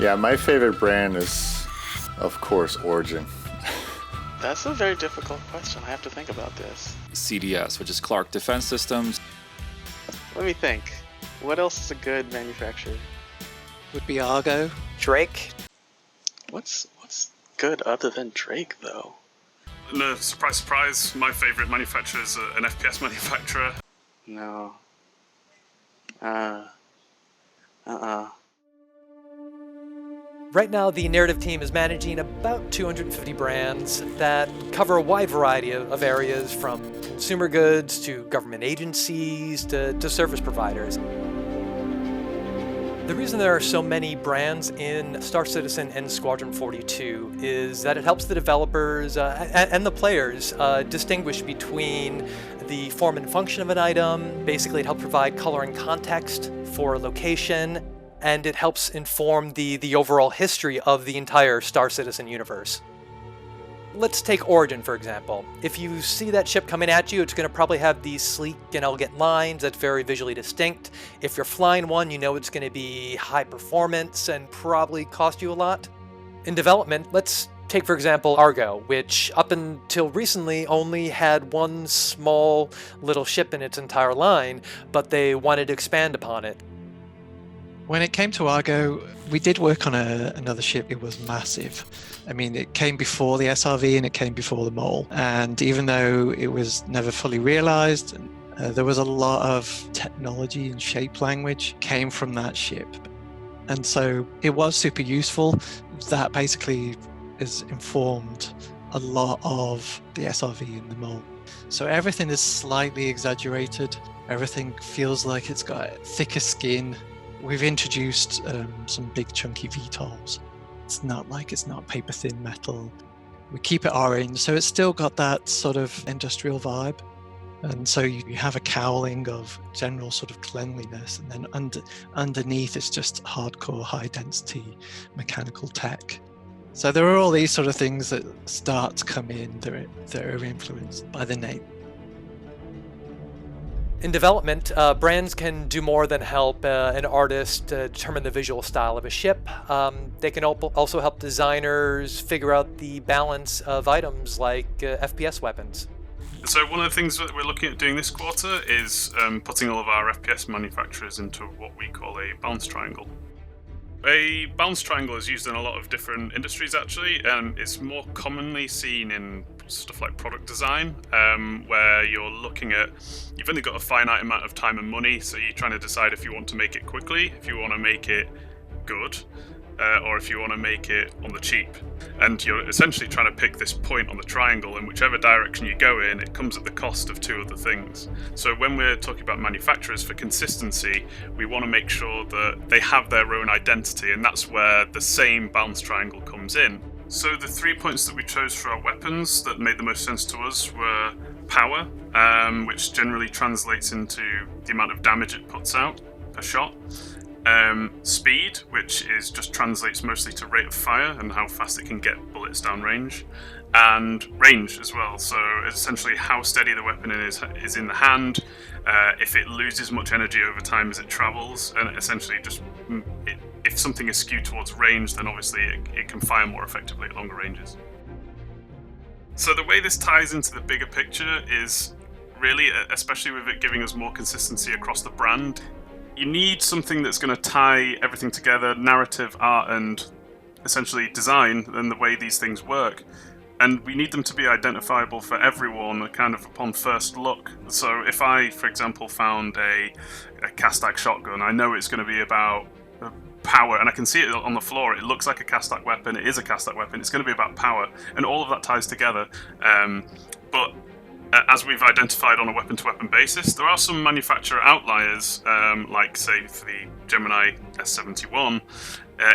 Yeah, my favorite brand is, of course, Origin. That's a very difficult question. I have to think about this. CDS, which is Clark Defense Systems. Let me think. What else is a good manufacturer? Would be Argo. Drake. What's good other than Drake, though? No, surprise, surprise. My favorite manufacturer is an FPS manufacturer. No. Right now, the narrative team is managing about 250 brands that cover a wide variety of areas, from consumer goods to government agencies to service providers. The reason there are so many brands in Star Citizen and Squadron 42 is that it helps the developers and the players distinguish between the form and function of an item. Basically, it helps provide color and context for a location, and it helps inform the overall history of the entire Star Citizen universe. Let's take Origin, for example. If you see that ship coming at you, it's going to probably have these sleek and elegant lines that's very visually distinct. If you're flying one, you know it's going to be high performance and probably cost you a lot. In development, let's take, for example, Argo, which up until recently only had one small little ship in its entire line, but they wanted to expand upon it. When it came to Argo, we did work on another ship. It was massive. I mean, it came before the SRV and it came before the Mole. And even though it was never fully realized, there was a lot of technology and shape language came from that ship. And so it was super useful. That basically has informed a lot of the SRV and the Mole. So everything is slightly exaggerated. Everything feels like it's got thicker skin. We've introduced some big chunky VTOLs. It's not paper thin metal. We keep it orange, so it's still got that sort of industrial vibe. And so you have a cowling of general sort of cleanliness, and then underneath it's just hardcore high density mechanical tech. So there are all these sort of things that start to come in that are influenced by the name. In development, brands can do more than help an artist determine the visual style of a ship. They can also help designers figure out the balance of items like FPS weapons. So one of the things that we're looking at doing this quarter is putting all of our FPS manufacturers into what we call a balance triangle. A balance triangle is used in a lot of different industries, actually, and it's more commonly seen in stuff like product design, where you're looking at, you've only got a finite amount of time and money, so you're trying to decide if you want to make it quickly, if you want to make it good, or if you want to make it on the cheap. And you're essentially trying to pick this point on the triangle, and whichever direction you go in, it comes at the cost of two other things. So when we're talking about manufacturers, for consistency, we want to make sure that they have their own identity, and that's where the same balance triangle comes in. So the 3 points that we chose for our weapons that made the most sense to us were power, which generally translates into the amount of damage it puts out per shot. Speed, which just translates mostly to rate of fire and how fast it can get bullets down range, and range as well. So essentially how steady the weapon is in the hand, if it loses much energy over time as it travels, and essentially if something is skewed towards range, then obviously it can fire more effectively at longer ranges. So the way this ties into the bigger picture is really, especially with it giving us more consistency across the brand, you need something that's going to tie everything together, narrative, art, and essentially design, and the way these things work. And we need them to be identifiable for everyone, kind of upon first look. So if I, for example, found a Castak shotgun, I know it's going to be about power, and I can see it on the floor. It looks like a Castak weapon. It is a Castak weapon. It's going to be about power, and all of that ties together. But as we've identified on a weapon-to-weapon basis, there are some manufacturer outliers, like, say, for the Gemini S71.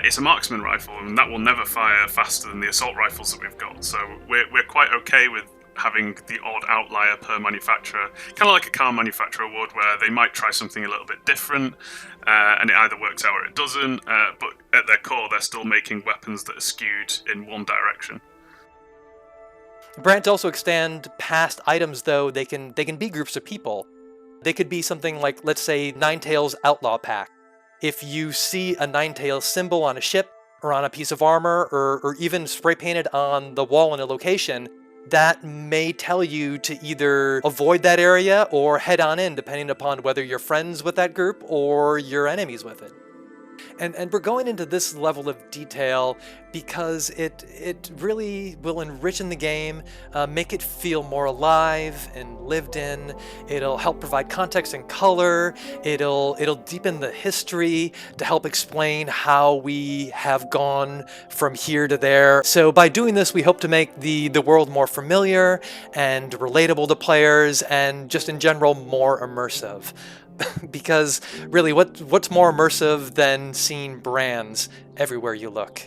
It's a marksman rifle, and that will never fire faster than the assault rifles that we've got. So we're quite okay with having the odd outlier per manufacturer, kind of like a car manufacturer would, where they might try something a little bit different, and it either works out or it doesn't, but at their core, they're still making weapons that are skewed in one direction. Brands also extend past items, though. They can be groups of people. They could be something like, let's say, Ninetales Outlaw Pack. If you see a Ninetales symbol on a ship, or on a piece of armor or even spray painted on the wall in a location that may tell you to either avoid that area or head on in, depending upon whether you're friends with that group or you're enemies with it. And we're going into this level of detail because it really will enrich the game, make it feel more alive and lived in. It'll help provide context and color. It'll deepen the history to help explain how we have gone from here to there. So by doing this, we hope to make the world more familiar and relatable to players, and just in general more immersive. Because really, what's more immersive than seeing brands everywhere you look?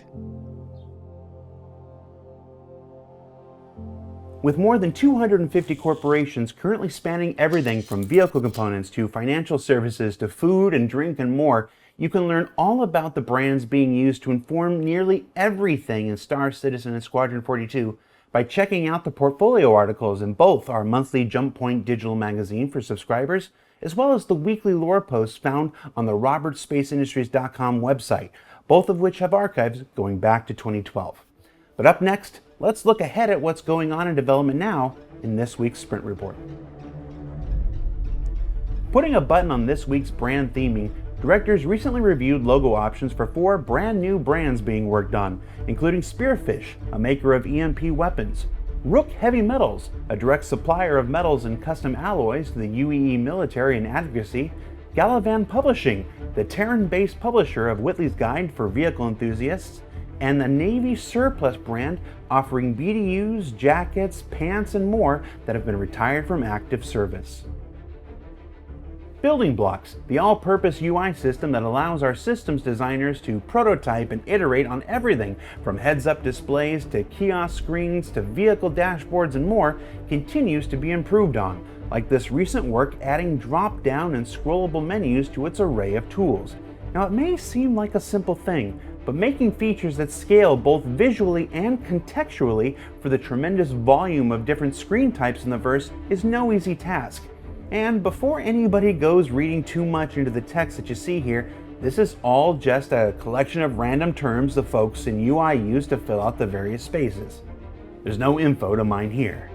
With more than 250 corporations currently spanning everything from vehicle components to financial services to food and drink and more, you can learn all about the brands being used to inform nearly everything in Star Citizen and Squadron 42 by checking out the portfolio articles in both our monthly Jump Point digital magazine for subscribers, as well as the weekly lore posts found on the robertspaceindustries.com website, both of which have archives going back to 2012. But up next, let's look ahead at what's going on in development now in this week's Sprint Report. Putting a button on this week's brand theming, directors recently reviewed logo options for 4 brand new brands being worked on, including Spearfish, a maker of EMP weapons, Rook Heavy Metals, a direct supplier of metals and custom alloys to the UEE military and advocacy, Galavan Publishing, the Terran-based publisher of Whitley's Guide for vehicle enthusiasts, and the Navy Surplus brand offering BDUs, jackets, pants, and more that have been retired from active service. Building Blocks, the all-purpose UI system that allows our systems designers to prototype and iterate on everything from heads-up displays to kiosk screens to vehicle dashboards and more, continues to be improved on, like this recent work adding drop-down and scrollable menus to its array of tools. Now, it may seem like a simple thing, but making features that scale both visually and contextually for the tremendous volume of different screen types in the verse is no easy task. And before anybody goes reading too much into the text that you see here, this is all just a collection of random terms the folks in UI use to fill out the various spaces. There's no info to mine here.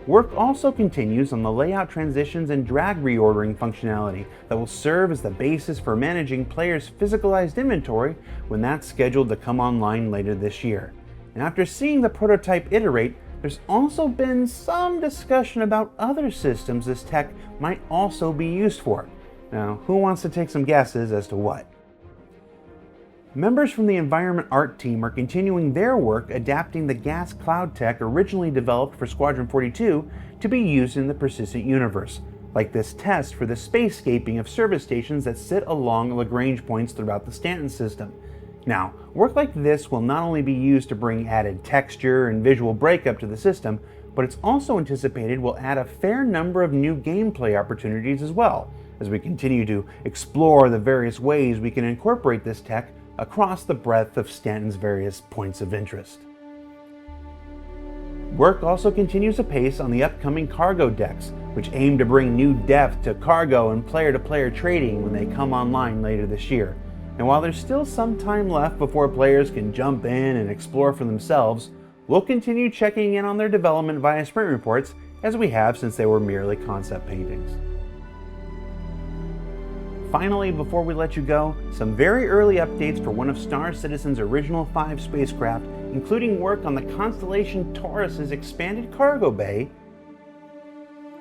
Work also continues on the layout transitions and drag reordering functionality that will serve as the basis for managing players' physicalized inventory when that's scheduled to come online later this year. And after seeing the prototype iterate, there's also been some discussion about other systems this tech might also be used for. Now, who wants to take some guesses as to what? Members from the Environment Art team are continuing their work adapting the gas cloud tech originally developed for Squadron 42 to be used in the persistent universe, like this test for the spacescaping of service stations that sit along Lagrange points throughout the Stanton system. Now, work like this will not only be used to bring added texture and visual breakup to the system, but it's also anticipated will add a fair number of new gameplay opportunities as well, as we continue to explore the various ways we can incorporate this tech across the breadth of Stanton's various points of interest. Work also continues apace on the upcoming cargo decks, which aim to bring new depth to cargo and player-to-player trading when they come online later this year. And while there's still some time left before players can jump in and explore for themselves, we'll continue checking in on their development via sprint reports, as we have since they were merely concept paintings. Finally, before we let you go, some very early updates for one of Star Citizen's original 5 spacecraft, including work on the constellation Taurus's expanded cargo bay,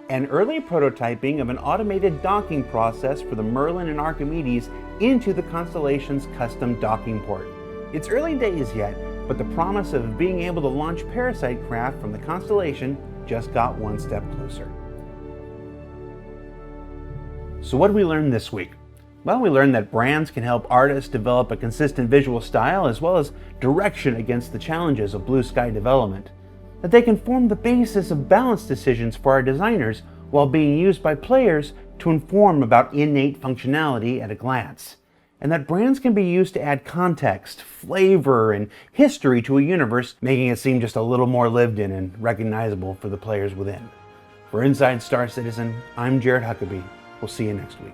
and early prototyping of an automated docking process for the Merlin and Archimedes into the constellation's custom docking port. It's early days yet, but the promise of being able to launch Parasite craft from the constellation just got one step closer. So what did we learn this week? Well, we learned that brands can help artists develop a consistent visual style as well as direction against the challenges of blue sky development. That they can form the basis of balance decisions for our designers while being used by players to inform about innate functionality at a glance. And that brands can be used to add context, flavor, and history to a universe, making it seem just a little more lived in and recognizable for the players within. For Inside Star Citizen, I'm Jared Huckabee. We'll see you next week.